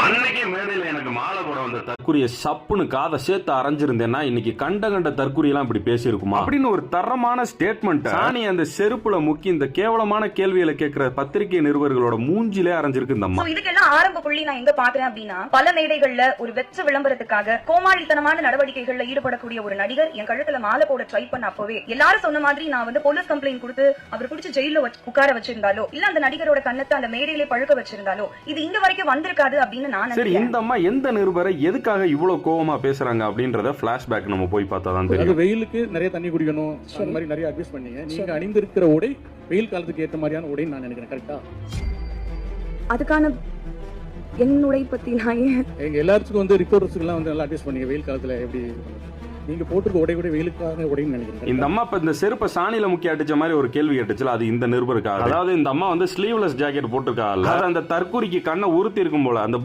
அன்னைக்கு மேடையில எனக்கு மாலை போட வந்த தற்குறிய சப்புன்னு காதை சேர்த்து அரைஞ்சிருந்தேன்னா இன்னைக்கு கண்ட தற்குறி எல்லாம் இப்படி பேசியிருக்குமா அப்படின்னு ஒரு தரமான ஸ்டேட்மெண்ட் சாணி அந்த செருப்புல முக்கி இந்த கேவலமான கேள்விகளை கேட்கிற பத்திரிகை நிருபர்களோட மூஞ்சிலே அரைஞ்சிருக்கு இந்த அம்மா. இதுக்கெல்லாம் ஆரம்ப புள்ளி நான் எங்க பாக்குறேன் அப்படின்னா, பல மேடைகள்ல ஒரு வெற்ற விளம்பரத்துக்காக கோமாளித்தனமான நடவடிக்கைகள்ல ஈடுபடக்கூடிய ஒரு நடிகர் என் கழுத்துல மாலை போட ட்ரை பண்ண அப்பவே எல்லாரும் சொன்ன மாதிரி நான் வந்து போலீஸ் கம்ப்ளைண்ட் கொடுத்து அவர் பிடிச்ச ஜெயில உட்கார வச்சிருந்தாலோ இல்ல அந்த நடிகரோட கண்ணத்தை அந்த மேடையிலே பழுக்க வச்சிருந்தாலோ இது இங்க வரைக்கும் வந்திருக்காது அப்படின்னு நான் சரி, இந்த அம்மா எந்த நிருபரை எதுக்காக இவ்வளவு கோவமா பேசுறாங்க அப்படின்றத பிளாஷ்பேக் நம்ம போய் பார்த்தா தான் தெரியும். வெயிலுக்கு நிறைய தண்ணி குடிக்கணும், அந்த மாதிரி நிறைய அட்வைஸ் பண்ணீங்க. நீங்க அணிந்திருக்கிற உடை வெயில் காலத்துக்கு ஏற்ற மாதிரியான உடை நான் நினைக்கிறேன். கரெக்டா? அதுக்கான என்னுடைய பத்தி நான் எங்க எல்லாருக்கும் வந்து ரிப்போர்ட்டர்ஸ்க்கு எல்லாம் வந்து நல்லா அட்வைஸ் பண்ணீங்க வெயில் காலத்துல எப்படி நீங்க போட்டுருக்க உடை கூட வெயிலுக்கான உடைன்னு நினைக்கிறேன். இந்த அம்மா இப்ப இந்த செருப்பை சாணியில முக்கி அடிச்ச மாதிரி ஒரு கேள்வி கேட்டுச்சுல, அது இந்த நிருபருக்காக. அதாவது இந்த அம்மா வந்து ஸ்லீவ்லெஸ் ஜாக்கெட் போட்டிருக்காங்கல்ல, அந்த தற்கூரிக்கு கண்ணை உறுத்தி இருக்கும் போல அந்த